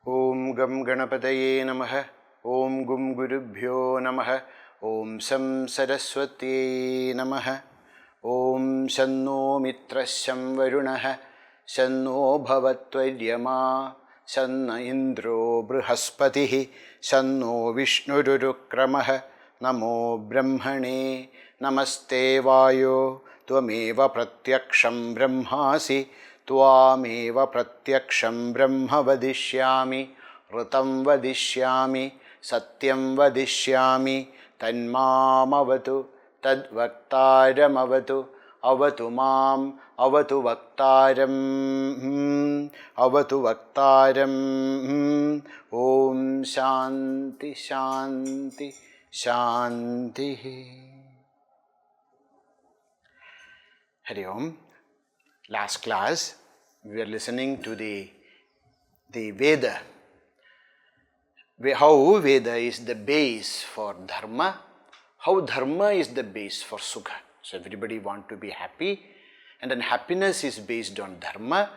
Om Gam Ganapataye Namaha. Om Gum Gurubhyo Namaha. Om Sam Saraswati Namaha. Om Shanno Mitrasyam Varunaha. Shanno Bhavatvaryama. Shanna Indro Brihaspatihi. Shanno Vishnurukramaha. Namo Brahmane. Namaste Vayo. Tvameva Pratyaksham Brahmasi. Tvameva Pratyaksham Brahma Vadishyami. Rutam Vadishyami. Satyam Vadishyami. Tanmamavatu. Tadvaktaramavatu. Avatu Mam. Avatu Vaktaram. Avatu Vaktaram. Om Shanti Shanti Shanti. Hari Om. Last class, we were listening to the Veda. How Veda is the base for dharma, how dharma is the base for sukha. So everybody wants to be happy, and then happiness is based on dharma.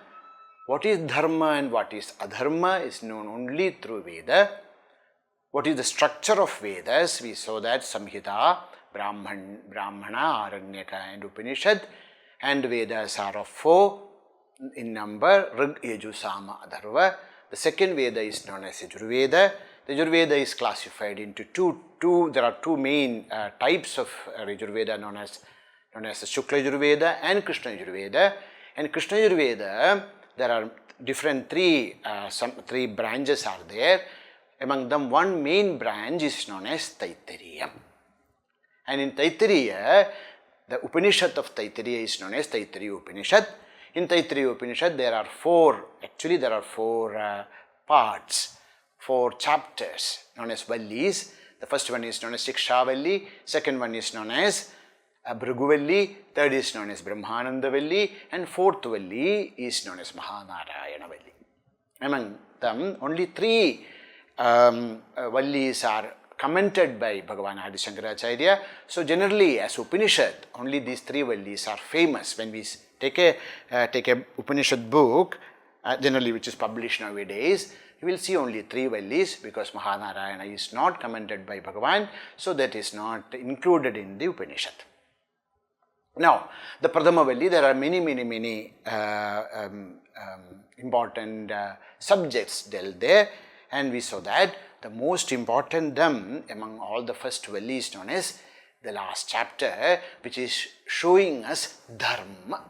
What is dharma and what is adharma is known only through Veda. What is the structure of Vedas? We saw that Samhita, Brahmana, Aranyaka and Upanishad. And Vedas are of 4 in number, Rig, Yaju, Sama, Atharva. The second Veda is known as Yajurveda. The Yajurveda is classified into two. There are 2 main types of Yajurveda known as the Shukla Yajurveda and Krishna Yajurveda. And Krishna Yajurveda, there are different 3 branches are there. Among them, one main branch is known as Taittiriya. And in Taittiriya, the Upanishad of Taittiriya is known as Taittiriya Upanishad. In Taittiriya Upanishad, there are 4 parts, 4 chapters known as Vallis. The first one is known as Shikshavalli, second one is known as Bhriguvalli, third is known as Brahmananda Valli, and fourth Valli is known as Mahanarayana Valli. Among them, only 3 Vallis are commented by Bhagavan Adi Shankaracharya. So generally, as Upanishad, only these 3 Vallis are famous. When we take a Upanishad book, generally which is published nowadays, you will see only 3 Vallis because Mahanarayana is not commented by Bhagavan, so that is not included in the Upanishad. Now, the Pradhama Valli, there are many important subjects dealt there, and we saw that the most important among all the first Valli is known as the last chapter, which is showing us dharma,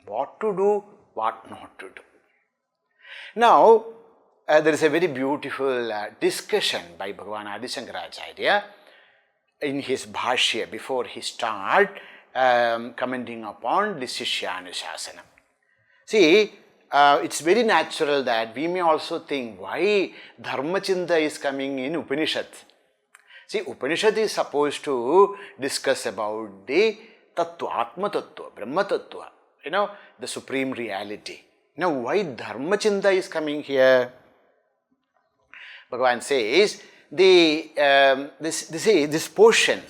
what to do, what not to do. Now, there is a very beautiful discussion by Bhagavan Adi Shankaracharya in his Bhashya before he start commenting upon the Shishyanusanam. See, it's very natural that we may also think why Dharma Chinta is coming in Upanishad. See, Upanishad is supposed to discuss about the Tattva, Atma Tattva, Brahma Tattva, the supreme reality. Now, why Dharma Chinta is coming here? Bhagavan says, this portion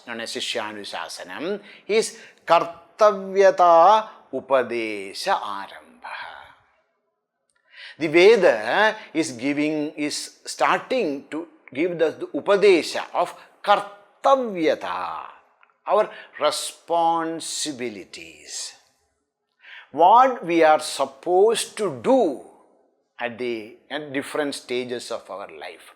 known as Shishyanusanam is Kartavyata Upadesha Arambha. The Veda is starting to give the Upadesha of Kartavyata, our responsibilities. What we are supposed to do at different stages of our life.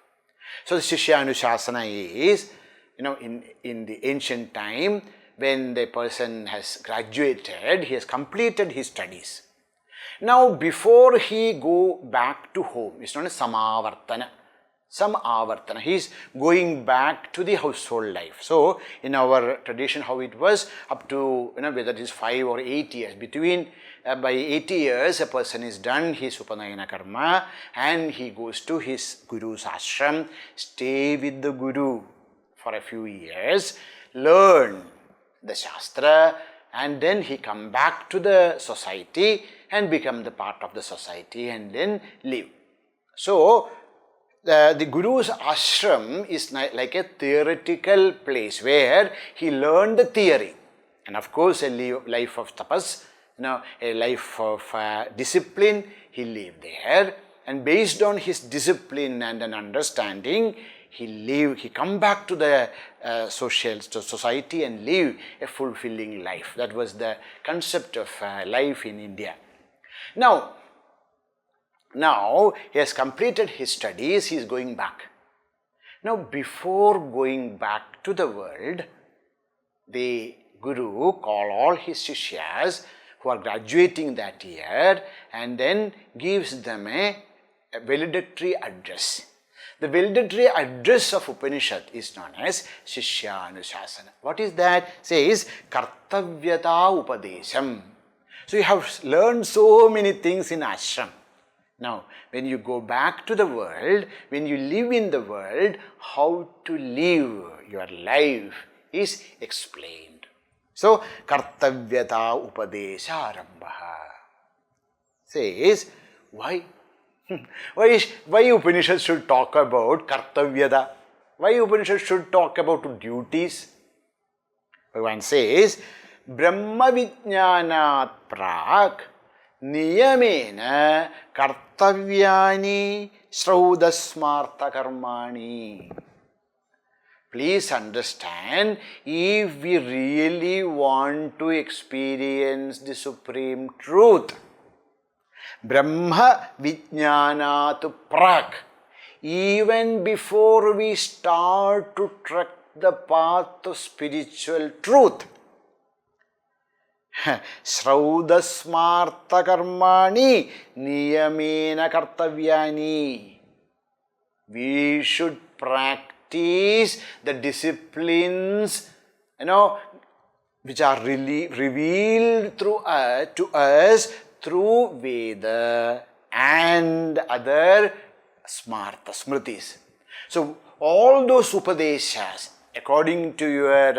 So the Shishyanusasana is, in the ancient time, when the person has graduated, he has completed his studies. Now, before he go back to home, it's known as Samavartana. He is going back to the household life. So, in our tradition, how it was up to, whether it is 5 or 8 years, by 80 years, a person is done his Upanayana Karma and he goes to his Guru's ashram, stay with the Guru for a few years, learn the Shastra, and then he come back to the society and become the part of the society and then live. So, the Guru's ashram is like a theoretical place where he learned the theory. And of course, a life of tapas, a life of discipline, he lived there. and based on his discipline and an understanding, he come back to the society and live a fulfilling life. That was the concept of life in India. Now he has completed his studies, he is going back. Now before going back to the world, the Guru call all his Shishyas who are graduating that year and then gives them a valedictory address. The valedictory address of Upanishad is known as Shishyanusanam. What is that? Says Kartavyata Upadesham. So you have learned so many things in ashram. Now, when you go back to the world, when you live in the world, how to live your life is explained. So, Kartavyata Upadesha Arambaha says, why? Why Upanishad should talk about Kartavyata? Why Upanishad should talk about duties? Bhagavan says, Brahma Vijnanat Prak Niyamena Kartavyani Sraudasmartha Karmani. Please understand, if we really want to experience the supreme truth, Brahma Vijnanat Prak, even before we start to trek the path of spiritual truth, Sraudasmartha Karmani Niyamena Kartavyani, we should practice the disciplines, which are really revealed to us through Veda and other smarta, smritis. So all those upadeshas, according to your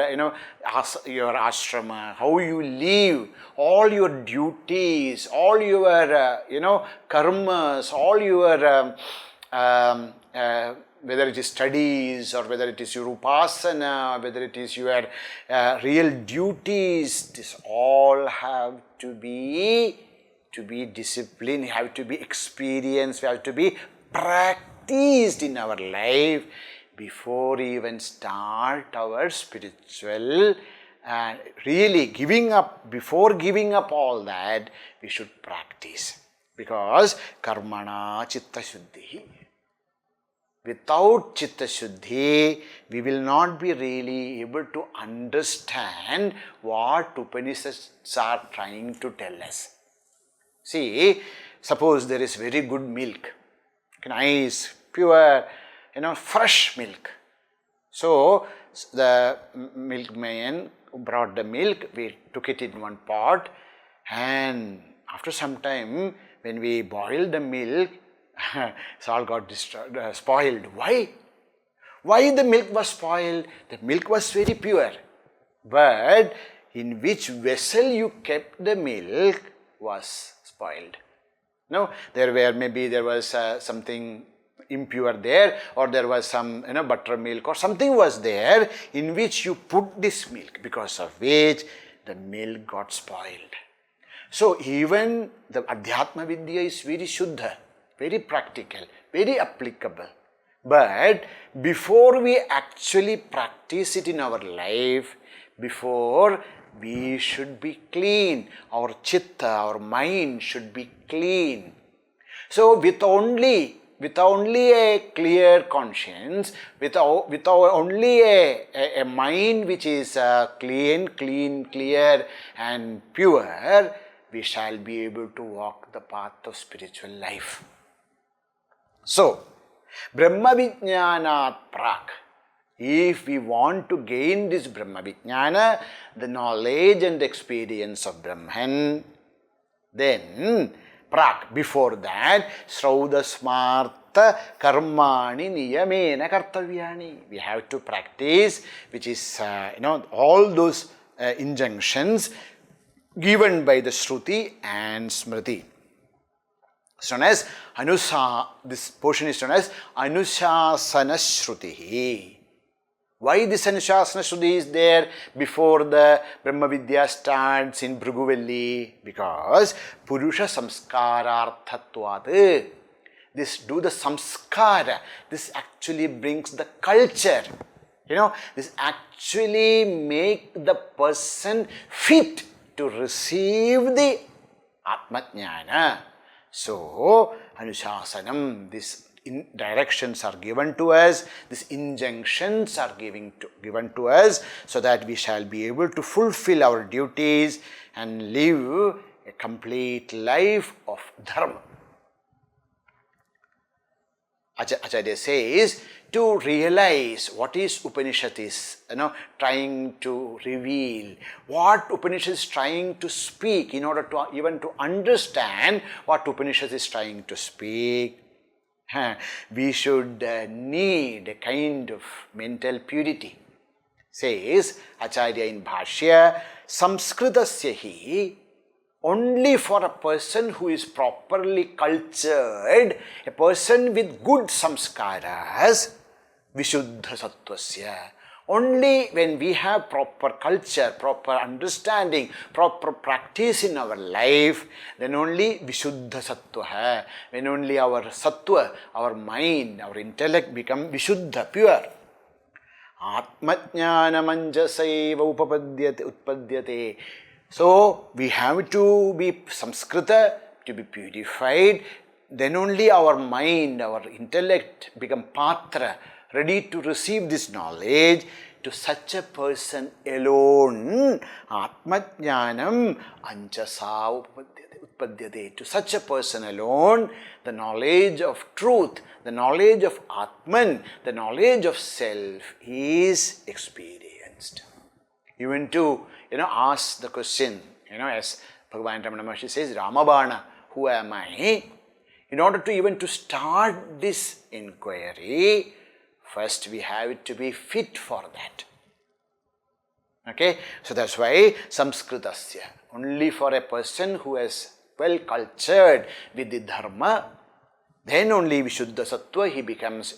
ashrama, how you live, all your duties, all your karmas, all your whether it is studies or whether it is your upasana, whether it is your real duties, this all have to be disciplined, have to be experienced, have to be practiced in our life before even start our spiritual really giving up. Before giving up all that, we should practice, because karmana chitta shuddhi. Without chitta shuddhi, we will not be really able to understand what Upanishads are trying to tell us. See, suppose there is very good milk, nice, pure, fresh milk. So, the milkman brought the milk, we took it in one pot, and after some time, when we boiled the milk, it all got spoiled. Why? Why the milk was spoiled? The milk was very pure, but in which vessel you kept the milk was spoiled. No, there was something impure there, or there was some buttermilk or something was there in which you put this milk, because of which the milk got spoiled. So even the Adhyatma Vidya is very Shuddha, very practical, very applicable. But before we actually practice it in our life, before we should be clean, our chitta, our mind should be clean. So with only a clear conscience, with only a mind which is clear and pure, we shall be able to walk the path of spiritual life. So, Brahma Vijnanat Prak, if we want to gain this Brahma Vijnana, the knowledge and experience of Brahman, then Prak, before that, Sraudasmartha Karmani Niyamena Kartavyani. We have to practice, which is, all those injunctions given by the Shruti and Smriti. It's known as this portion is known as Anushasana Shruti. Why this Anushasana Shruti is there before the Brahma Vidya starts in Bhruguvelli? Because Purusha Samskararthatvat. do the samskara. This actually brings the culture. This actually make the person fit to receive the Atma-jnana. So, Anusasanam, these directions are given to us, these injunctions are given to us, so that we shall be able to fulfill our duties and live a complete life of dharma. Acharya says, to realize what is Upanishad is, trying to reveal, what Upanishad is trying to speak, in order to even to understand what Upanishad is trying to speak, we should need a kind of mental purity. Says Acharya in Bhashya, Samskritasya hi, only for a person who is properly cultured, a person with good samskaras, Vishuddha Sattvasya. Only when we have proper culture, proper understanding, proper practice in our life, then only Vishuddha Sattva, when only our Sattva, our mind, our intellect become Vishuddha, pure. Atma-jnana manjasaiva utpadyate. So, we have to be Samskrita, to be purified, then only our mind, our intellect become Patra, ready to receive this knowledge. To such a person alone, Atma-jnanam anjasa utpadyate. To such a person alone, the knowledge of truth, the knowledge of Atman, the knowledge of self is experienced. Even to, ask the question, as Bhagavan Ramana Maharshi says, Ramabana, who am I? In order to even to start this inquiry, first we have to be fit for that. Okay, so that's why Samskritasya, only for a person who is well cultured with the dharma, then only Vishuddha Sattva,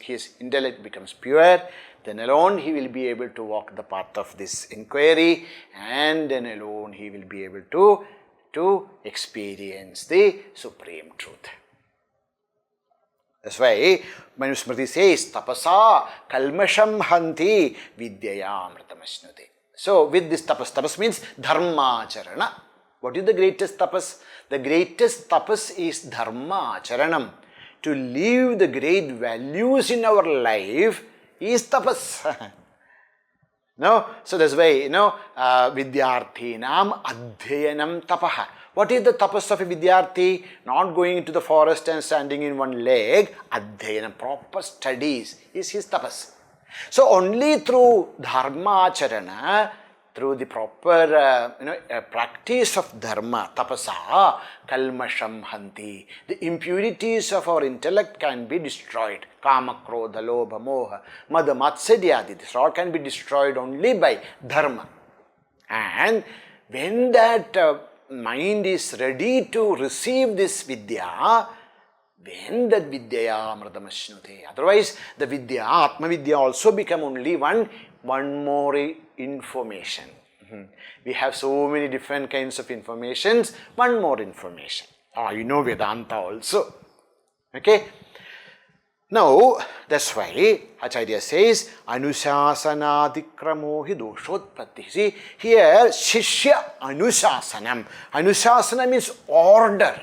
his intellect becomes pure, then alone he will be able to walk the path of this inquiry, and then alone he will be able to experience the supreme truth. That's why Manusmriti says, Tapasa kalmasham hanti vidyayamritamasnute. So, with this tapas means dharma charana. What is the greatest tapas? The greatest tapas is dharma charanam. To live the great values in our life is tapas. No? So, that's why, vidyarthinam adhyayanam tapaha. What is the tapas of a vidyarthi? Not going into the forest and standing in one leg. Adhyayana, proper studies is his tapas. So, only through dharma acharana, through the proper practice of dharma, tapasa, kalmasham hanti, the impurities of our intellect can be destroyed. Kama, krodha, lobha, moha, mada, matsadyadi. This all can be destroyed only by dharma. And when that mind is ready to receive this vidya, when that vidyaya amritamasnute. Otherwise, the vidya, Atma Vidya also become only one more information. We have so many different kinds of informations, one more information. Vedanta also. Okay. Now, that's why Acharya says, Anusasanadikramo hi doshotpatti. See, here, Shishya Anusasanam. Anusasana means order.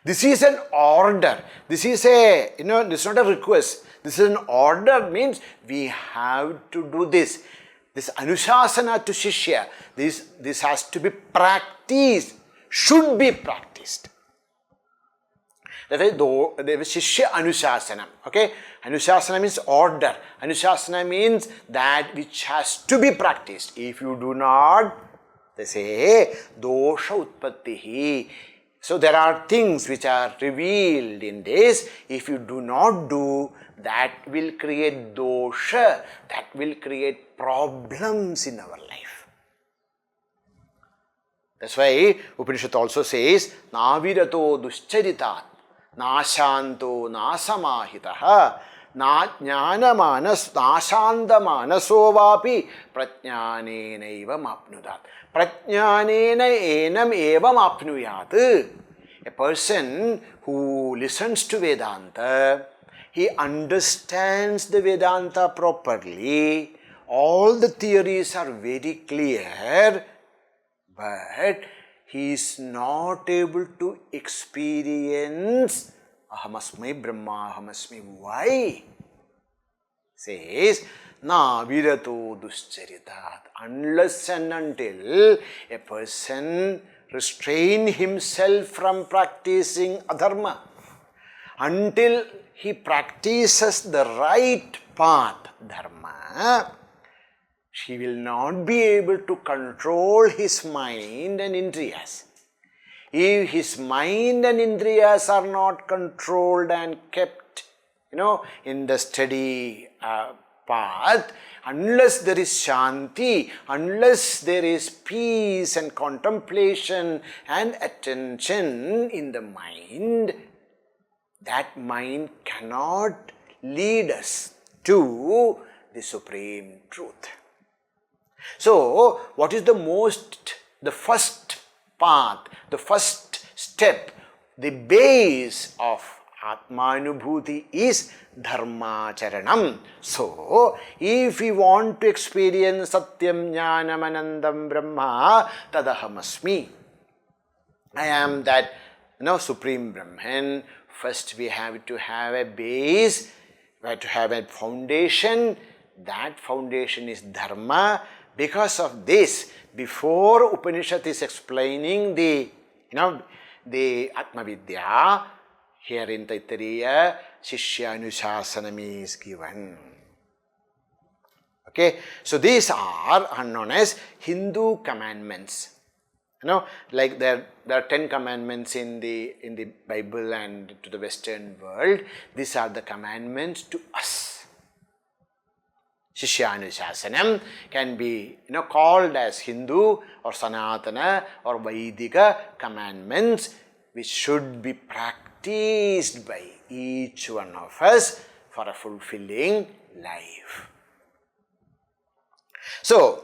This is an order. This is a, this is not a request. This is an order, means we have to do this. This Anusasana to Shishya, this has to be practiced, should be practiced. That is, there is Shishya Anusasanam. Okay? Anusasana means order. Anusasana means that which has to be practiced. If you do not, they say, dosha utpattihi. So there are things which are revealed in this. If you do not do, that will create dosha, that will create problems in our life. That's why Upanishad also says, Navirato duscharitat, Nashanto nasamahitaha, Jnana manas, Nashanda manaso vapi, Prajnanena evam apnudat. Prajnanena enam evam apnuyat. A person who listens to Vedanta, he understands the Vedanta properly, all the theories are very clear, but he is not able to experience Ahamasmi Brahma, Ahamasmi. Why? Says, Na virato duscharitat. Unless and until a person restrain himself from practicing adharma, until he practices the right path, dharma, he will not be able to control his mind and indriyas. If his mind and indriyas are not controlled and kept, in the steady path, unless there is shanti, unless there is peace and contemplation and attention in the mind, that mind cannot lead us to the supreme truth. So, what is the first path, the first step, the base of Atmanubhuti is dharma charanam. So, if we want to experience Satyam Jnanam Anandam Brahma, Tadahamasmi, I am that Supreme Brahman, first we have to have a base, we have to have a foundation. That foundation is dharma. Because of this, before Upanishad is explaining the Atmavidya, here in Taittiriya, Shishyanusanam is given. Okay, so these are known as Hindu commandments. Like there are 10 commandments in the Bible and to the Western world. These are the commandments to us. Shishyanusanam can be called as Hindu or Sanatana or Vaidika commandments, which should be practiced by each one of us for a fulfilling life. So,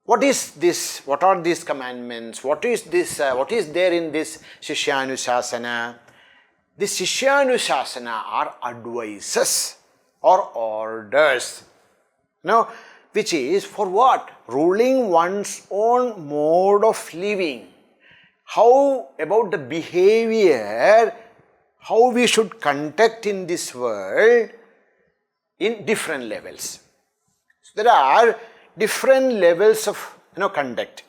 what is this? What are these commandments? What is this? What is there in this Shishyanusasana? This Shishyanusasana are advices or orders, which is for what? Ruling one's own mode of living. How about the behavior, how we should conduct in this world in different levels. So there are different levels of conduct.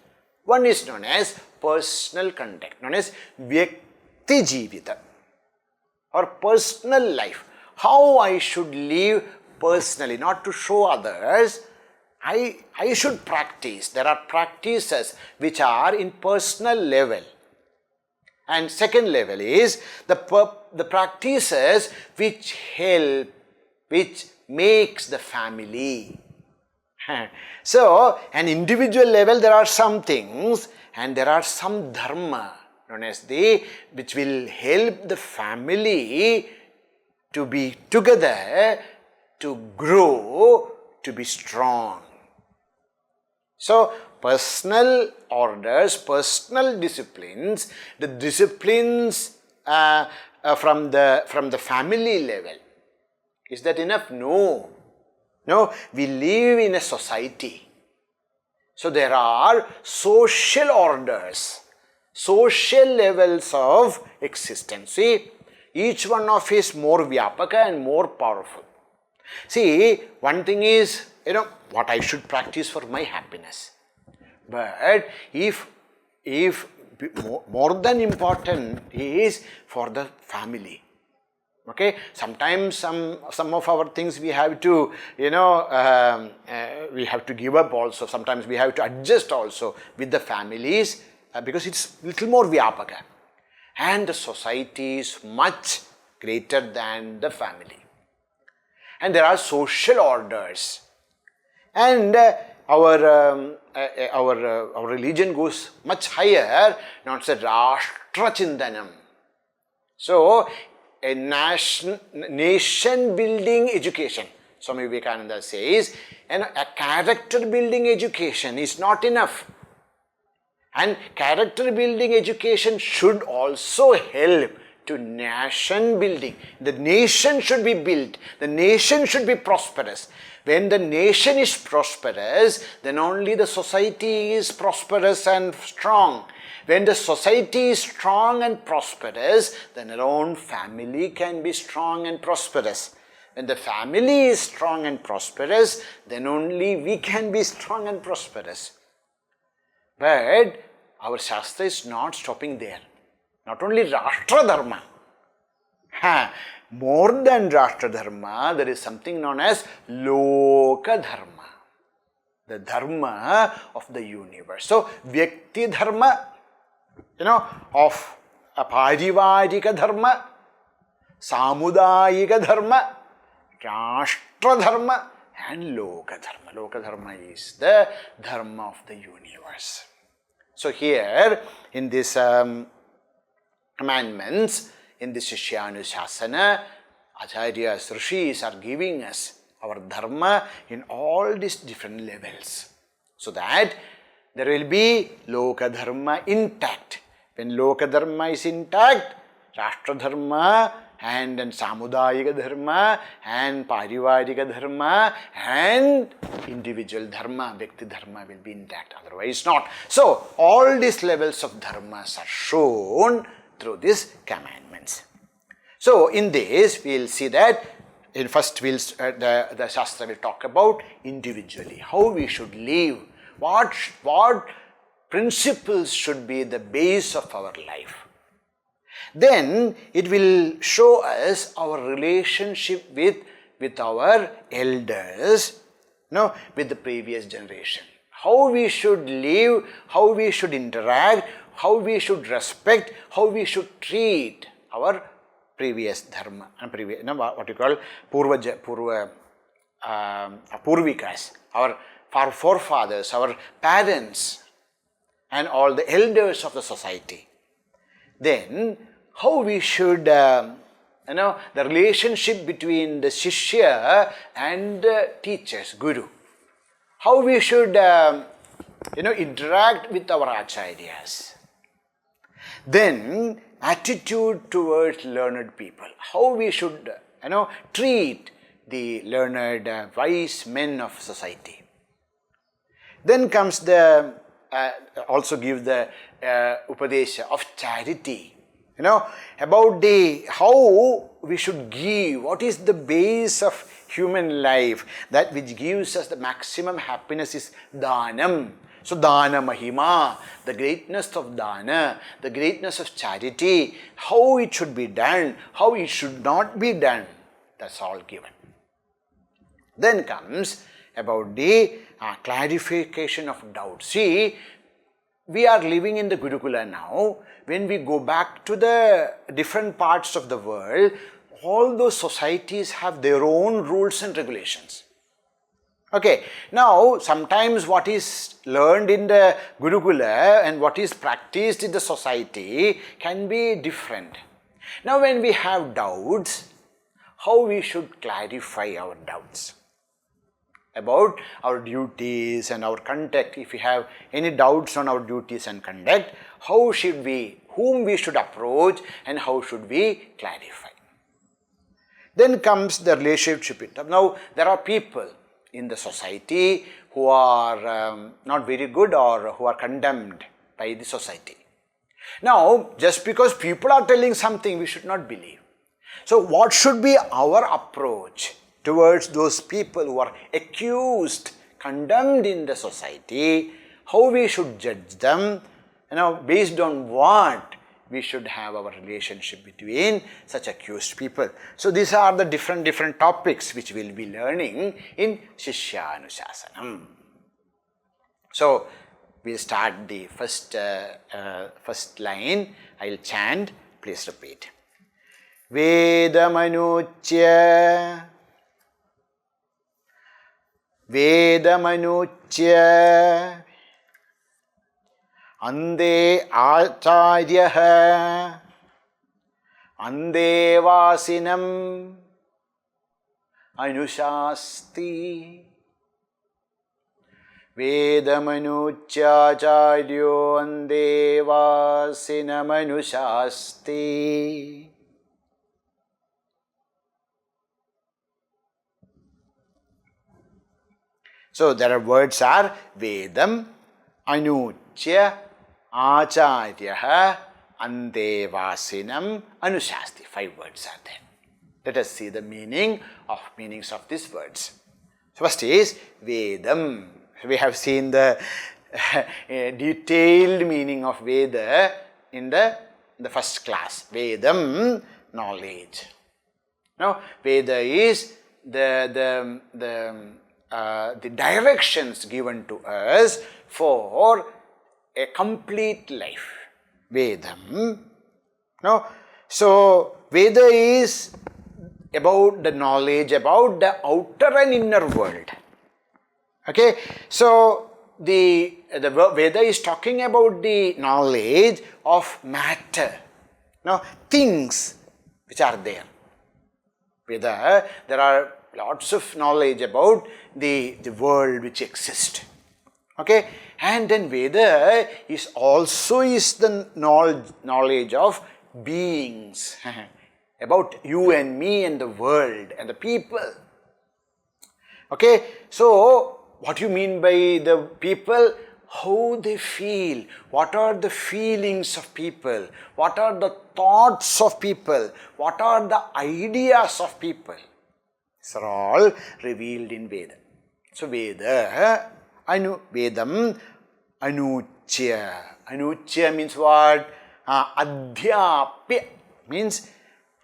One is known as personal conduct, known as Vyakti Jivita or personal life. How I should live personally, not to show others. I should practice. There are practices which are in personal level. And second level is the practices which help, which makes the family. So, an individual level there are some things and there are some dharma known as which will help the family to be together, to grow, to be strong. So, personal orders, personal disciplines, the disciplines from the family level. Is that enough? No. No, we live in a society. So, there are social orders, social levels of existence. See, each one of is more vyapaka and more powerful. See, one thing is, what I should practice for my happiness. But if more than important is for the family. Okay, sometimes some of our things we have to, we have to give up also. Sometimes we have to adjust also with the families because it's little more vyapaka. And the society is much greater than the family. And there are social orders. And our religion goes much higher, not say Rashtra Chintanam. So, a nation building education. Swami Vivekananda says, and a character building education is not enough. And character building education should also help to nation building. The nation should be built. The nation should be prosperous. When the nation is prosperous, then only the society is prosperous and strong. When the society is strong and prosperous, then our own family can be strong and prosperous. When the family is strong and prosperous, then only we can be strong and prosperous. But our Shastra is not stopping there. Not only Rashtra Dharma. More than Rashtra Dharma, there is something known as Loka Dharma. The Dharma of the universe. So, Vyakti Dharma, of a Parivarika Dharma, Samudayika Dharma, Rashtra Dharma and Loka Dharma. Loka Dharma is the Dharma of the universe. So here in this commandments, in this Shishyanusanam, Acharyas, Rishis are giving us our Dharma in all these different levels. So that there will be Loka Dharma intact. When Loka Dharma is intact, Rashtra Dharma and Samudayika Dharma and Parivarika Dharma and individual Dharma, Vyakti Dharma will be intact, otherwise not. So, all these levels of Dharmas are shown through these commandments. So, in this we will see that in first the Shastra will talk about individually, how we should live, what principles should be the base of our life. Then it will show us our relationship with our elders, with the previous generation. How we should live, how we should interact, how we should respect, how we should treat our previous dharma, what you call Purvikas, our forefathers, our parents, and all the elders of the society. Then how we should, the relationship between the Shishya and the teachers, Guru. How we should, interact with our Acharyas. Then attitude towards learned people. How we should, treat the learned, wise men of society. Then comes the, also give the Upadesha of charity. About the how we should give, what is the base of human life, that which gives us the maximum happiness is Dhanam. So Dana Mahima, the greatness of Dana, the greatness of charity, how it should be done, how it should not be done, that's all given. Then comes about the clarification of doubt. See, we are living in the Gurukula now. When we go back to the different parts of the world, all those societies have their own rules and regulations. Okay, now sometimes what is learned in the Gurukula and what is practiced in the society can be different. Now when we have doubts, how we should clarify our doubts about our duties and our conduct. If we have any doubts on our duties and conduct, how should we, whom we should approach and how should we clarify. Then comes the relationship. Now there are people in the society who are not very good or who are condemned by the society. Now just because people are telling something, we should not believe. So what should be our approach towards those people who are accused, condemned in the society, how we should judge them, based on what we should have our relationship between such accused people. So these are the different topics which we will be learning in Shishyanusanam. So we will start the first line. I will chant, please repeat. Vedamanuchya Ande Acharyaha Ande Vasinam Anushasti Vedamanuchyacharyo andevasinamanushaste. So there are words are Vedam, Anuchya, Acharya, Andevasinam, Anushasti. 5 words are there. Let us see the meanings of these words. So first is Vedam. We have seen the detailed meaning of Veda in the first class. Vedam, knowledge. Now, Veda is the directions given to us for a complete life. Vedam. Now, so Veda is about the knowledge about the outer and inner world. Okay, so the Veda is talking about the knowledge of matter. Now, things which are there. Veda, there are lots of knowledge about the world which exists. Okay, and then Veda is also the knowledge of beings, about you and me and the world and the people. Okay, so what do you mean by the people? How they feel, what are the feelings of people, what are the thoughts of people, what are the ideas of people. These are all revealed in Veda. So Veda, Vedam, Anuchya. Anuchya means what? Adhyapya means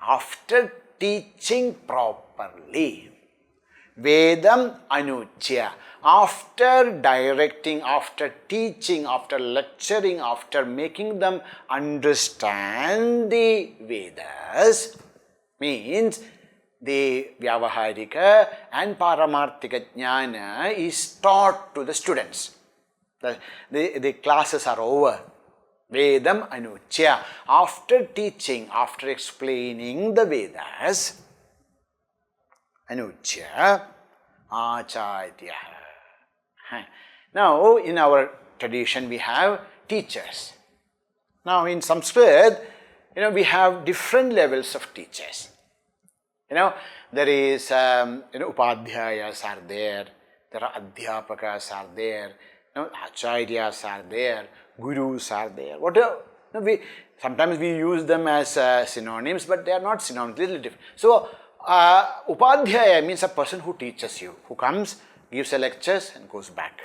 after teaching properly. Vedam Anuchya. After directing, after teaching, after lecturing, after making them understand the Vedas, means the Vyavaharika and Paramarthika Jnana is taught to the students. The classes are over. Vedam Anuchya. After teaching, after explaining the Vedas, Anuchya, Acharya. Now, in our tradition, we have teachers. Now, in Sanskrit, we have different levels of teachers. There is, Upadhyayas are there are Adhyapakas are there, Acharyas are there, Gurus are there. Sometimes we use them as synonyms, but they are not synonyms, little different. So, Upadhyaya means a person who teaches you, who comes, gives a lectures and goes back.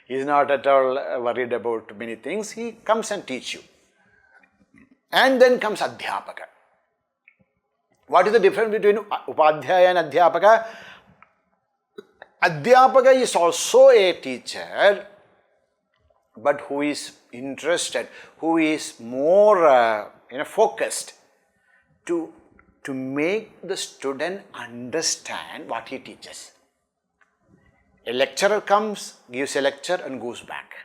He is not at all worried about many things. He comes and teaches you. And then comes Adhyapaka. What is the difference between Upadhyaya and Adhyapaka? Adhyapaka is also a teacher, but who is interested, who is more focused to make the student understand what he teaches. A lecturer comes, gives a lecture and goes back.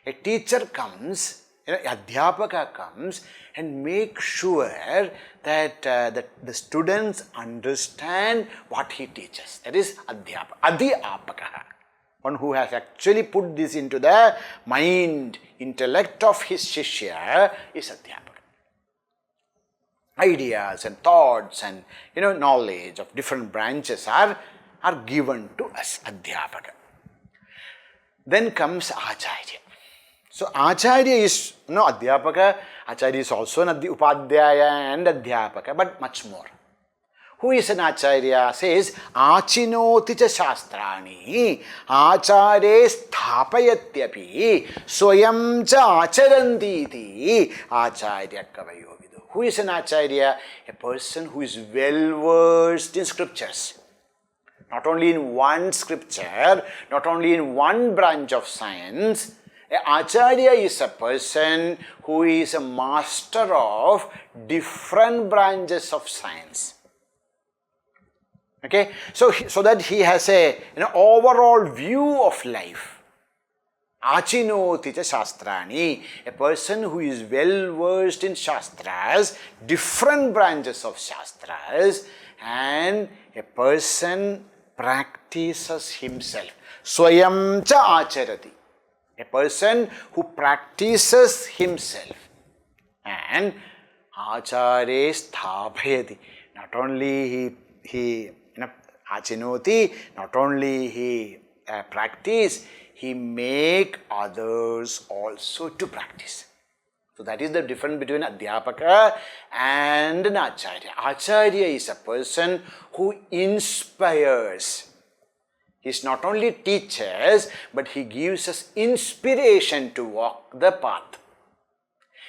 A teacher comes, Adhyapaka comes and makes sure that the students understand what he teaches. That is Adhyapaka. One who has actually put this into the mind, intellect of his Shishya is Adhyapaka. Ideas and thoughts and knowledge of different branches are given to us, Adhyapaka. Then comes Acharya. So Acharya is Adhyapaka. Acharya is also an Upadhyaya and Adhyapaka, but much more. Who is an Acharya? Says, Achinoti cha shastrani, Acharye sthapayatyapi, Swayam cha acharanditi, Acharya kavayo vidu. Who is an Acharya? A person who is well versed in scriptures. Not only in one scripture, not only in one branch of science. An Acharya is a person who is a master of different branches of science. Okay, so that he has an overall view of life. Achinoti cha shastrani, a person who is well versed in shastras, different branches of shastras, and a person practices himself. Swayam cha acharati. A person who practices himself. And acare sthabhayati. Not only he achinoti, not only he practice, he make others also to practice. So that is the difference between Adhyapaka and an Acharya. Acharya is a person who inspires. He is not only teaches, but he gives us inspiration to walk the path.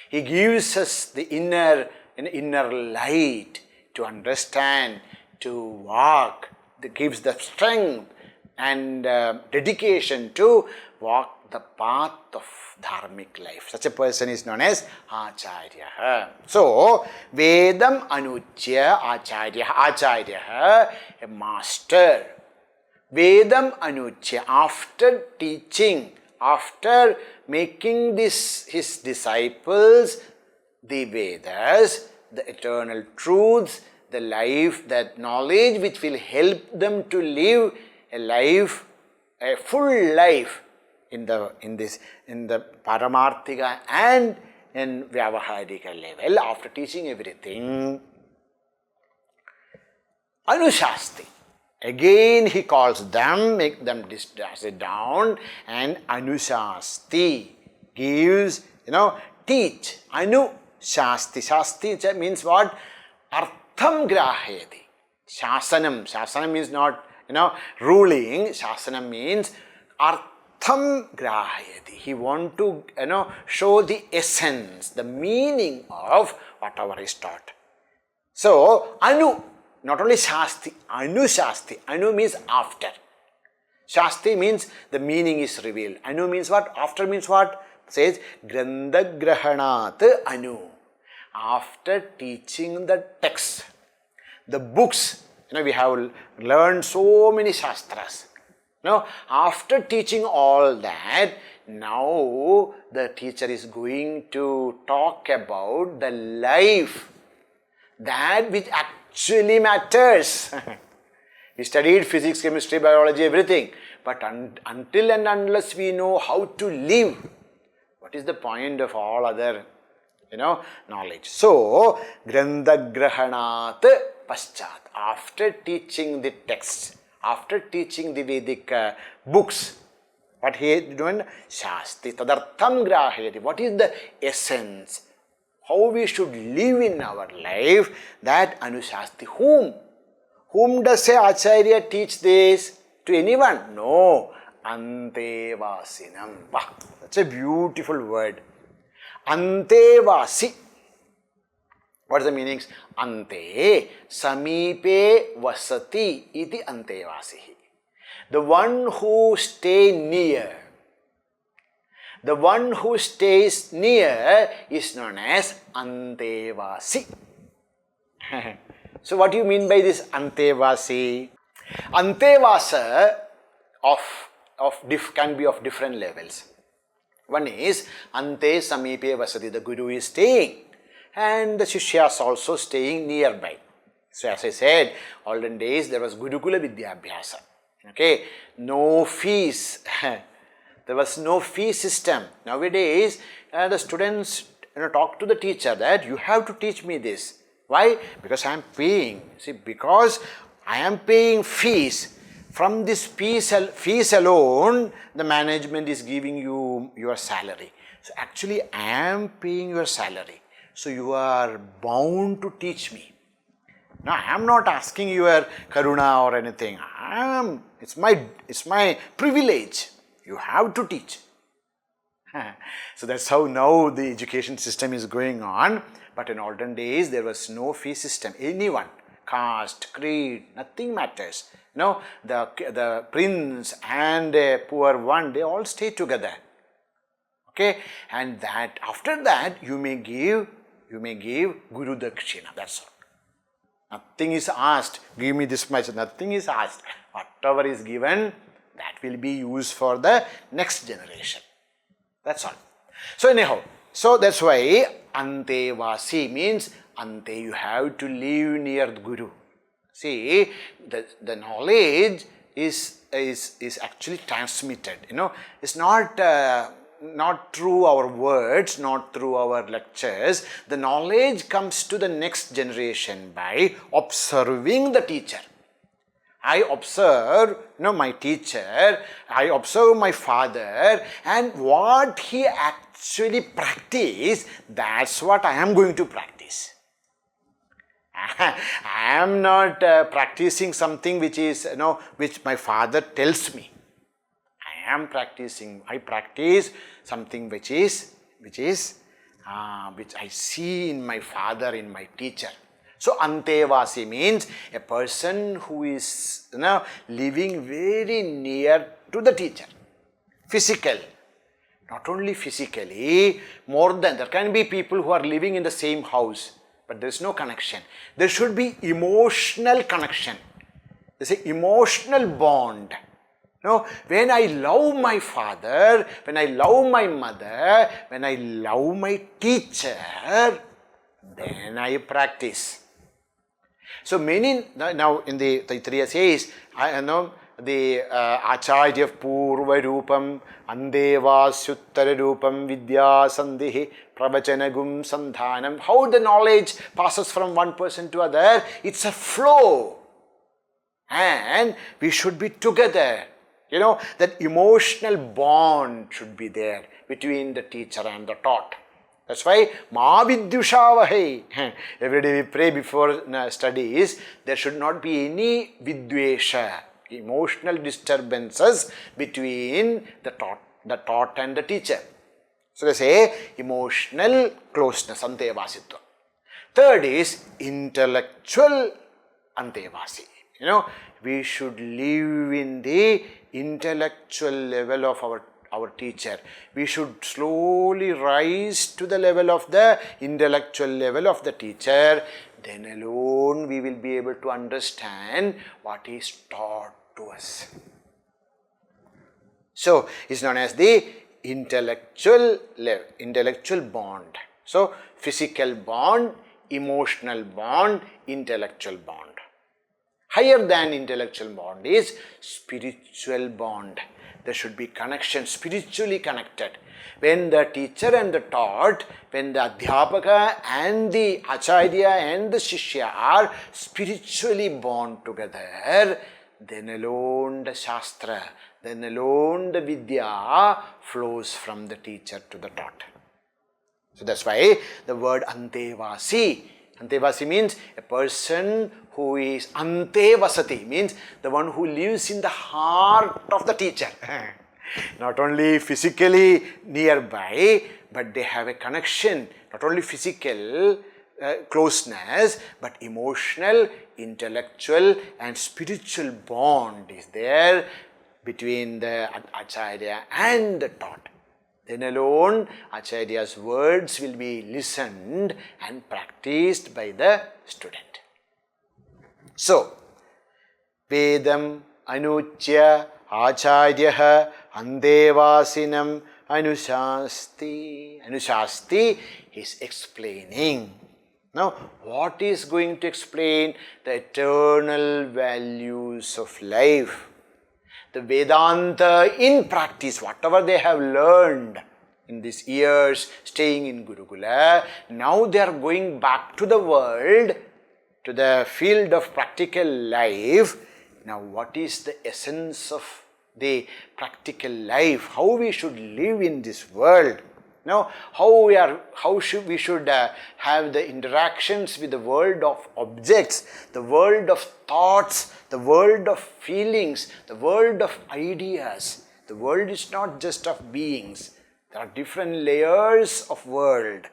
He gives us the inner light to understand, to walk. That gives the strength and dedication to walk the path of dharmic life. Such a person is known as Acharya. So, Vedam Anuchya Acharya. Acharya, a master. Vedam Anuchya, after teaching, after making his disciples the Vedas, the eternal truths, the life, that knowledge which will help them to live a life, a full life in the Paramarthika and in Vyavaharika level. After teaching everything, Anushasti. Again he calls them, make them sit down, and Anushasti gives, teach. Anu Shasti. Shasti means what? Artham grahayati. Shasanam. Shasanam means not, ruling. Shasanam means artham grahayati. He want to, show the essence, the meaning of whatever is taught. So, Anu, not only Shasti, Anu Shasti. Anu means after. Shasti means the meaning is revealed. Anu means what? After means what? It says, Grandagrahanat Anu. After teaching the text, the books, we have learned so many shastras. After teaching all that, now the teacher is going to talk about the life, that which actually matters. We studied physics, chemistry, biology, everything. But until and unless we know how to live, what is the point of all other knowledge? So, Grandagrahanat Paschat. After teaching the texts, after teaching the Vedic books, what he is doing? Shasti. Tadartham grahayati. What is the essence? How we should live in our life, that Anushasti. Whom? Whom does a Acharya teach this? To anyone? No. Antevasinam. Wow, that's a beautiful word. Antevasi. What are the meanings? Ante samipe vasati iti antevasihi. The one who stays near. The one who stays near is known as Antevasi. So what do you mean by this Antevasi? Antevasa can be of different levels. One is Ante Samipe Vasati, the Guru is staying and the Shishyas also staying nearby. So as I said, olden days there was Gurukula Vidyabhyasa. Okay, no fees. There was no fee system. Nowadays, the students talk to the teacher that you have to teach me this. Why? Because I am paying. See, because I am paying fees. From this fees alone, the management is giving you your salary. So actually, I am paying your salary. So you are bound to teach me. Now, I am not asking your karuna or anything. It's my privilege. You have to teach. So that's how now the education system is going on. But in olden days, there was no fee system. Anyone, caste, creed, nothing matters. The prince and a poor one, they all stay together. Okay, and that after that you may give Guru Dakshina. That's all. Nothing is asked. Give me this much. Nothing is asked. Whatever is given, that will be used for the next generation. That's all. So anyhow, so that's why Antevasi means Ante, you have to live near the Guru. See, the knowledge is actually transmitted. It's not through our words, not through our lectures. The knowledge comes to the next generation by observing the teacher. I observe, my teacher, I observe my father, and what he actually practiced, that's what I am going to practice. I am not practicing something which is, which my father tells me. I practice something which I see in my father, in my teacher. So Antevasi means a person who is living very near to the teacher. Physical. Not only physically, more than, there can be people who are living in the same house, but there is no connection. There should be emotional connection. There is an emotional bond. When I love my father, when I love my mother, when I love my teacher, then I practice. So many, now in the Taittiriya says, the Acharya Purva Rupam, Andevasyuttara Rupam, Vidya Sandhi, Pravachanagum Sandhanam. How the knowledge passes from one person to other, it's a flow. And we should be together. That emotional bond should be there between the teacher and the taught. That's why Ma Vidyushavahe. Every day we pray before studies. There should not be any Vidvesha, emotional disturbances between the taught and the teacher. So they say emotional closeness, Antevasitva. Third is intellectual Antevasi. We should live in the intellectual level of our teacher. We should slowly rise to the level of the intellectual level of the teacher. Then alone we will be able to understand what is taught to us. So it's known as the intellectual bond. So physical bond, emotional bond, intellectual bond. Higher than intellectual bond is spiritual bond. There should be connection, spiritually connected. When the teacher and the taught, when the Adhyapaka and the Acharya and the Shishya are spiritually bound together, then alone the Shastra, then alone the Vidya flows from the teacher to the taught. So that's why the word Antevasi. Antevasi means a person who is Antevasati, means the one who lives in the heart of the teacher. Not only physically nearby, but they have a connection, not only physical closeness, but emotional, intellectual and spiritual bond is there between the Acharya and the taught. Then alone Acharya's words will be listened and practiced by the student. So, Vedam Anuchya Acharya Andevasinam Anushasti. Anushasti is explaining. Now, what is going to explain? The eternal values of life. The Vedanta in practice, whatever they have learned in these years staying in Gurukula, now they are going back to the world, to the field of practical life. Now, what is the essence of the practical life? How we should live in this world? Now, how should we have the interactions with the world of objects, the world of thoughts, the world of feelings, the world of ideas. The world is not just of beings. There are different layers of world.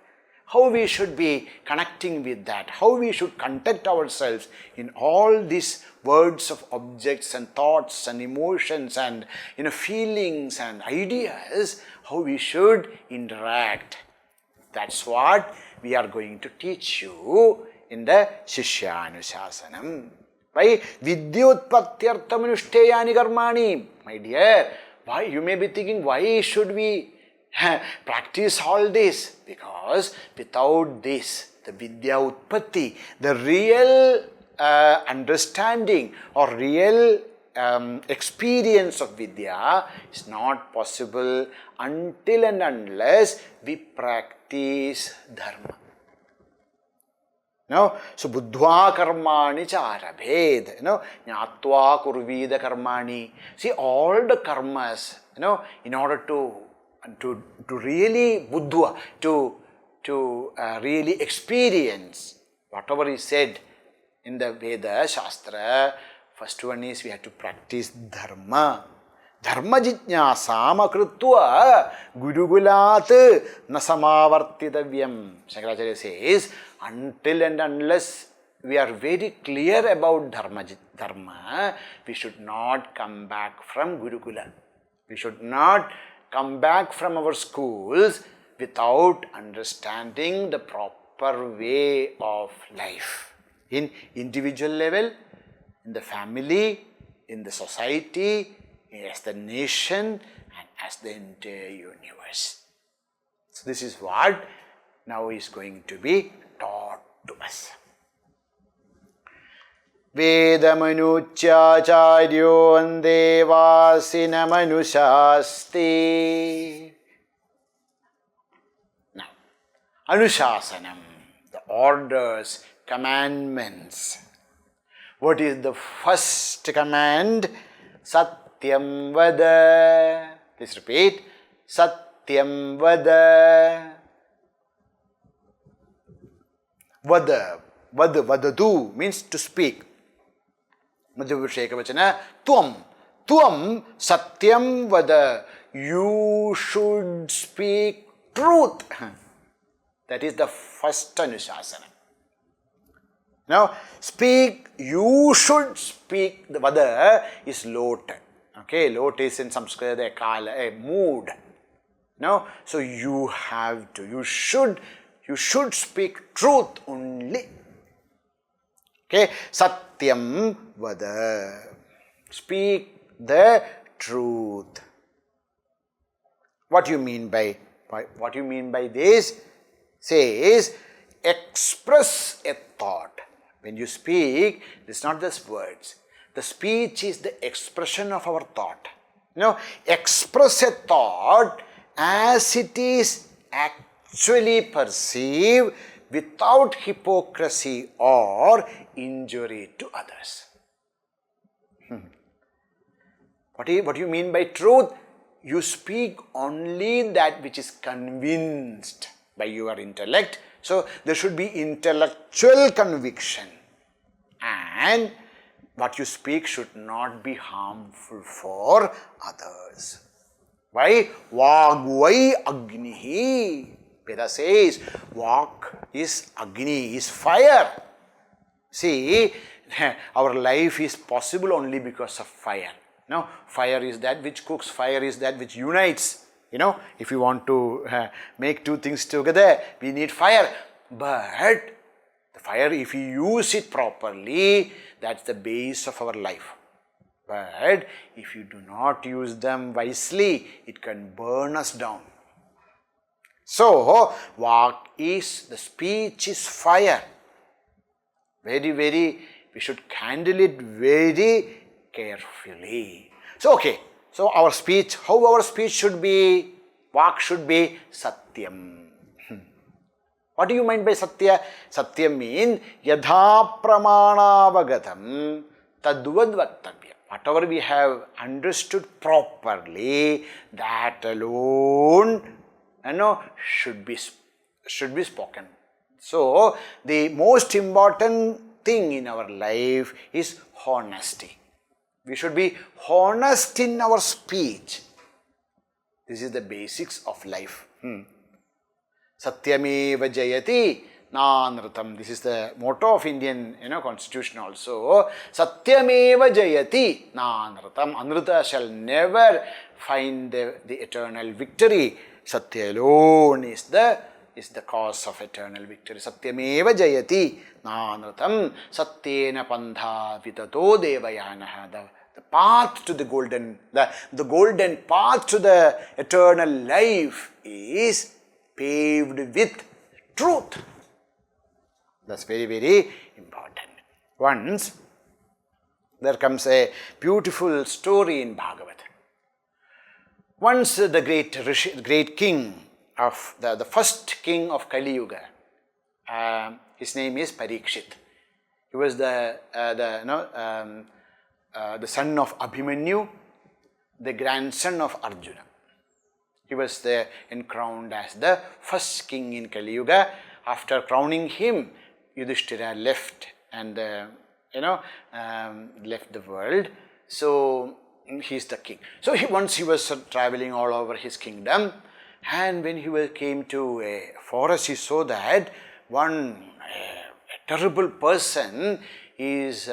How we should be connecting with that, how we should conduct ourselves in all these words of objects and thoughts and emotions and feelings and ideas, how we should interact. That's what we are going to teach you in the Shishyanusanam. By Vidyutpatyarthamanushteyani karmani. My dear, why you may be thinking, why should we practice all this? Because without this, the Vidya Utpatti, the real understanding or real experience of Vidya is not possible until and unless we practice dharma. So buddhva karmani charabhed, jnatva kurvida karmani. See, all the karmas, in order to really buddha, to really experience whatever is said in the Veda, Shastra, first one is we have to practice dharma. Dharma jijñāsām akrutva gurugulat nasamavartitavyam. Shankaracharya says, until and unless we are very clear about dharma, we should not come back from Gurukula. We should not come back from our schools without understanding the proper way of life. In individual level, in the family, in the society, as the nation, and as the entire universe. So this is what now is going to be taught to us. Vedamanuchyacharyo andevasina manushasti. Now, Anushasanam, the orders, commandments. What is the first command? Satyam vada. Please repeat. Satyam vada. Vadatu means to speak. Madhyavisheka vachana. Tuam satyam vada. You should speak truth. That is the first Anushasana. Now, speak, you should speak. The vada is lot. Okay, lot is in Sanskrit a kala, a mood. No, so you have to, you should speak truth only. Okay, satyam vada. Speak the truth. What do you mean by this? Says, express a thought. When you speak, it's not just words. The speech is the expression of our thought. Express a thought as it is actually perceived without hypocrisy or injury to others. What do you mean by truth? You speak only that which is convinced by your intellect. So, there should be intellectual conviction, and what you speak should not be harmful for others. Why? Vagvai agnihi. Veda says, Vak is agni, is fire. See, our life is possible only because of fire. Now, fire is that which cooks, fire is that which unites. If you want to make two things together, we need fire. But the fire, if we use it properly, that's the base of our life. But if you do not use them wisely, it can burn us down. So, Vak is, the speech is fire. Very, we should handle it very carefully. So, okay. So, our speech, how our speech should be? Vak should be Satyam. What do you mean by Satya? Satya means Yadha Pramanavagatam Tadvad Vaktavya. Whatever we have understood properly, that alone should be spoken. So, the most important thing in our life is honesty. We should be honest in our speech. This is the basics of life. Satyameva jayati nanratam. This is the motto of Indian constitution also. Satyameva jayati nanratam. Anrita shall never find the eternal victory. Satya alone is the cause of eternal victory. Satyameva jayati nanratam. Satyena pandha vitato devayanaha. The path to the golden path to the eternal life is paved with truth. That's very, very important. Once There comes a beautiful story in Bhagavad. Once the great king of the first king of Kali Yuga, his name is Parikshit. He was the son of Abhimanyu, the grandson of Arjuna. He was crowned as the first king in Kali Yuga. After crowning him, Yudhishthira left and left the world. So he is the king. So once he was traveling all over his kingdom, and when he came to a forest, he saw that one terrible person is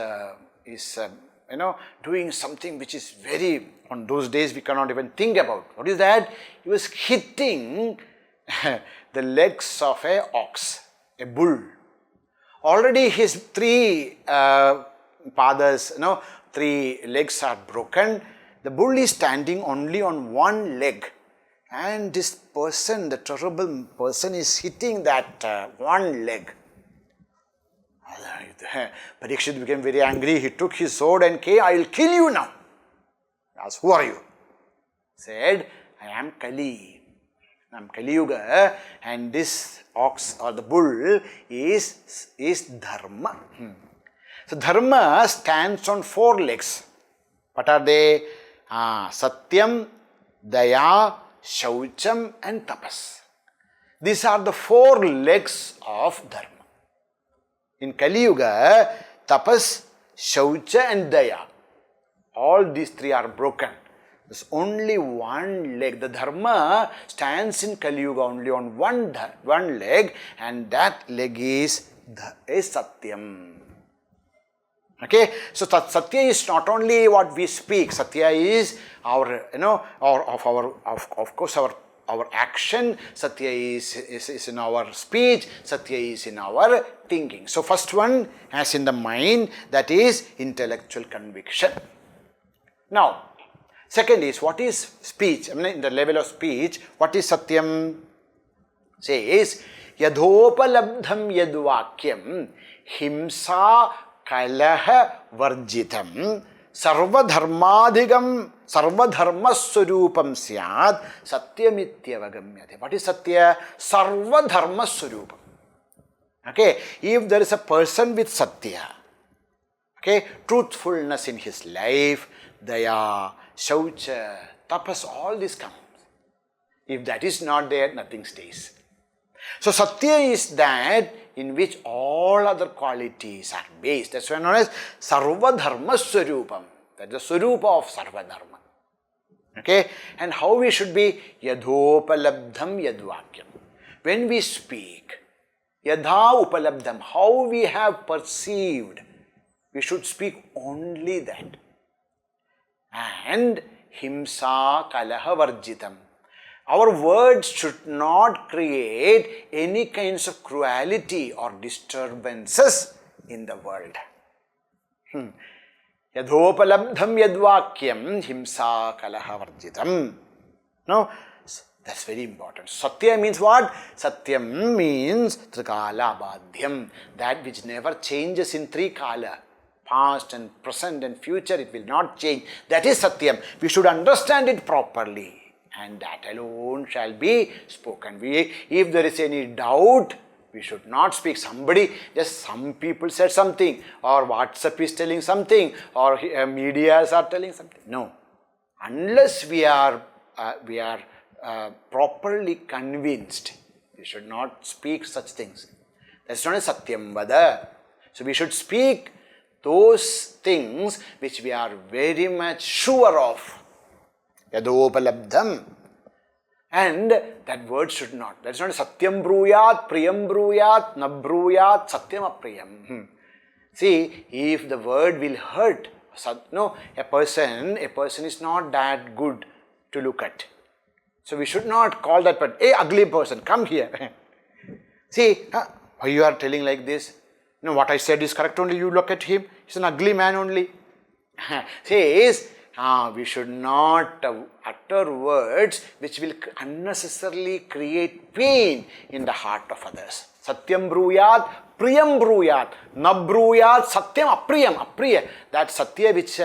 doing something which is very, on those days we cannot even think about. What is that? He was hitting the legs of a ox, a bull. Already his three legs are broken. The bull is standing only on one leg. And this person, the terrible person, is hitting that one leg. Parikshit became very angry. He took his sword and came, I will kill you now. He asked, who are you? Said, I am Kali. I am Kali Yuga, and this ox or the bull is dharma. So dharma stands on four legs. What are they? Satyam, Daya, Shaucham and Tapas. These are the four legs of dharma. In Kali Yuga, Tapas, Shaucha and Daya, all these three are broken. There's only one leg. The dharma stands in Kali Yuga only on one leg, and that leg is Satyam. Okay, so Satya is not only what we speak. Satya is our, of course our action. Satya is in our speech. Satya is in our thinking. So first one has in the mind, that is intellectual conviction. Now, second is, what is speech? In the level of speech, what is Satyam? Says, Yadhopalabdham yadvakyam himsa kalaha varjitam sarvadharmadhigam sarvadharmaswarupam syad satyamityavagamyate. What is Satya? Sarvadharmaswarupam. Okay, if there is a person with Satya, okay, truthfulness in his life, Daya, Shaucha, Tapas, all this comes. If that is not there, nothing stays. So Satya is that in which all other qualities are based. That's why known as Sarvadharma Swarupam. That is the Swarupa of Sarvadharma. Okay? And how we should be? Yadhopalabdham yadvakyam. When we speak, Yadha upalabdham, how we have perceived, we should speak only that. And himsa kalaha varjitam. Our words should not create any kinds of cruelty or disturbances in the world. Yadhopalabdham yadvakyam himsa kalaha varjitam. No, that's very important. Satya means what? Satyam means trikala badhyam, that which never changes in three kala. Past and present and future, it will not change. That is Satyam. We should understand it properly, and that alone shall be spoken. If there is any doubt, we should not speak. Just some people said something, or WhatsApp is telling something, or medias are telling something. No. Unless we are properly convinced, we should not speak such things. That's not a Satyam Vada. So we should speak those things which we are very much sure of. Yadopalabdham. And that word should not. That's not Satyam Bruyat, Priyam Bruyat, Nabruyat, Satyam Apriyam. See, if the word will hurt, a person is not that good to look at. So we should not call that person, hey, ugly person, come here. See, why you are telling like this? What I said is correct only, you look at him, he's an ugly man only. Says, We should not utter words which will unnecessarily create pain in the heart of others. Satyam bruyat, priyam bruyat, na bruyat, satyam apriyam, apriya. That satya which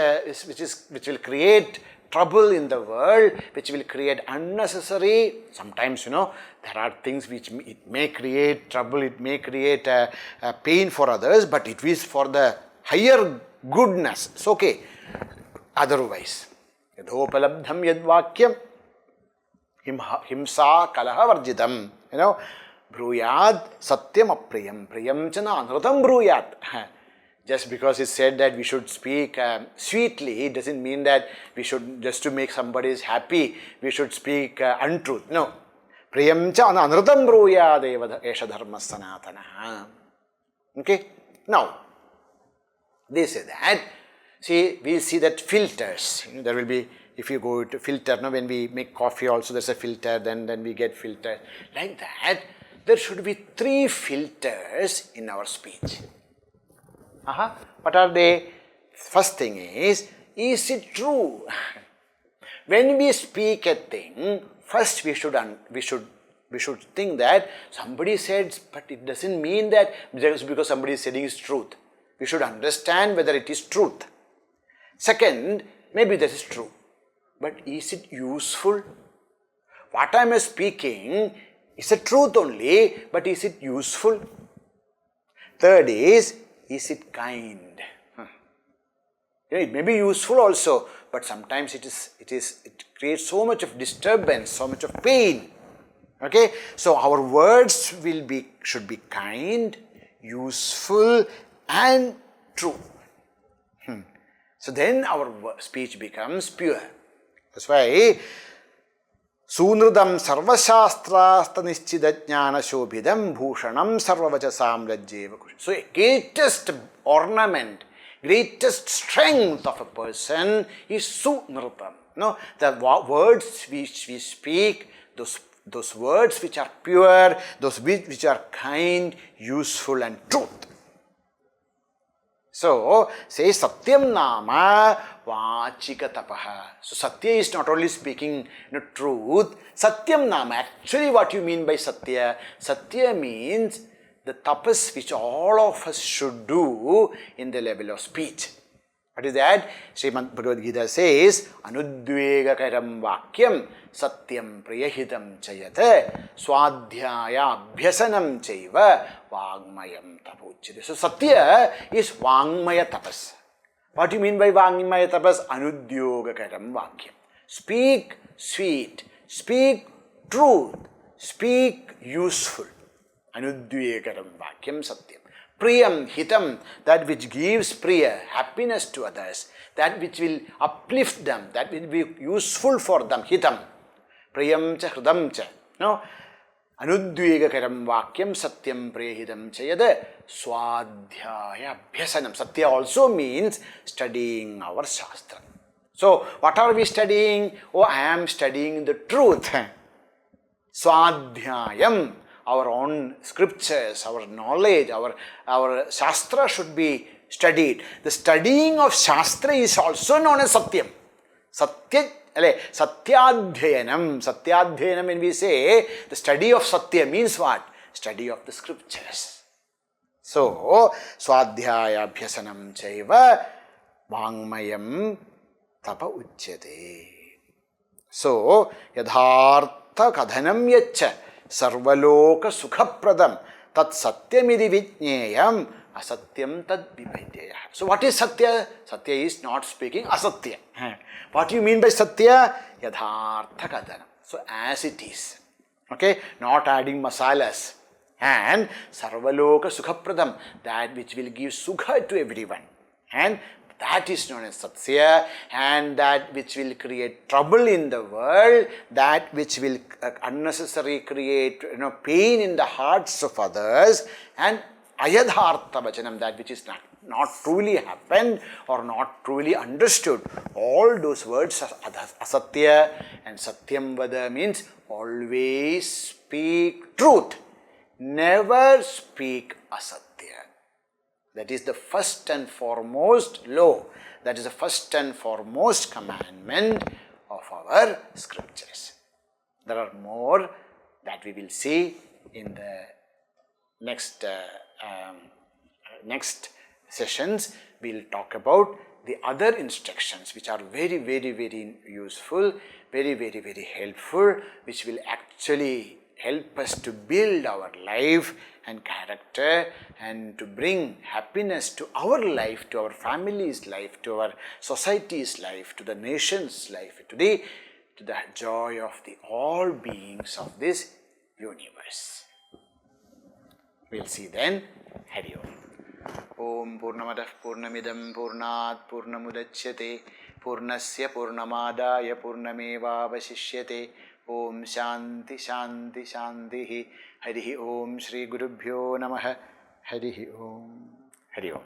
will create trouble in the world, which will create unnecessary, sometimes there are things which it may create trouble, it may create pain for others, but it is for the higher goodness. It's okay. Otherwise, yadhopalabdham yadvakyam himsa kalaha varjidam. Bruyad satyam apriyam priyam chana anrutam bruyat. Just because it's said that we should speak sweetly, it doesn't mean that we should, just to make somebody happy, we should speak untruth. No. Priyam cha anrutam bruyad eva esha dharma sanatana. Okay? Now, they say that, we'll see that filters, there will be, if you go to filter, when we make coffee also there's a filter, then we get filter. Like that, there should be 3 filters in our speech. What are they? First thing is it true? When we speak a thing, first we should think that somebody said, but it doesn't mean that just because somebody is saying is truth. We should understand whether it is truth. Second, maybe that is true, but is it useful? What I am speaking is a truth only, but is it useful? Third is it kind? It may be useful also, but sometimes it creates so much of disturbance, so much of pain. Okay, so our words should be kind, useful, and true. So then our speech becomes pure. That's why Sunrudam sarvashastrasta nischida jnana shobhidam bhushanam sarvavachasam lajjeva kush. So a greatest ornament, greatest strength of a person is sunrutam. The words which we speak, those words which are pure, those which are kind, useful and truth. So, say Satyam Nama Vachika Tapaha. So, Satya is not only speaking truth. Satyam Nama, actually what you mean by Satya? Satya means the tapas which all of us should do in the level of speech. What is that? Srimad Bhagavad Gita says, Anudvegakaram Vakyam Satyam Priyahitam Chayate Swadhyaya Abhyasanam Chaiva Vagmayam Tapuchite. So Satya is Vagmaya Tapas. What do you mean by Vagmaya Tapas? Anudyogakaram Vakyam. Speak sweet, speak truth, speak useful. Anudvegakaram Vakyam Satyam. Priyam, hitam, that which gives priya, happiness to others, that which will uplift them, that will be useful for them, hitam. Priyam cha hridam cha. No? Anudvegakaram vakyam satyam priyahitam cha yada swadhyaya abhyasanam. Satya also means studying our shastra. So, what are we studying? Oh, I am studying the truth. Swadhyayam. Our own scriptures, our knowledge, our Shastra should be studied. The studying of Shastra is also known as Satyam. Satyadhyayanam. Satyadhyayanam, when we say the study of Satya means what? Study of the scriptures. So, Swadhyaya Abhyasanam Chaiva Vangmayam Tapa Uchyate. So, Yadhartha Kadhanam Yacha Sarvaloka Sukhapradam Tat Satyamidi Vijneyam Asatyam Tad Vipaideya. So what is Satya? Satya is not speaking Asatya. What do you mean by Satya? Yadhartha Kadhanam. So as it is. Okay? Not adding masalas. And Sarvaloka Sukhapradam. That which will give Sukha to everyone. And that is known as Satya, and that which will create trouble in the world, that which will unnecessarily create pain in the hearts of others, and ayadhartha vachanam, that which is not truly happened or not truly understood. All those words are asatya, and satyam vada means always speak truth. Never speak asatya. That is the first and foremost law. That is the first and foremost commandment of our scriptures. There are more that we will see in the next sessions. We will talk about the other instructions which are very, very, very useful, very, very, very helpful, which will actually help us to build our life and character and to bring happiness to our life, to our family's life, to our society's life, to the nation's life, to the joy of the all beings of this universe. We'll see then. Hari Om. Om Purnamadah Purnamidam Purnat Purnamudachyate Purnasya Purnamadaya Purnamevavasishyate. Om Shanti Shanti Shanti. Hari Om Shri Gurubhyo Namaha. Hari Om. Hari Om.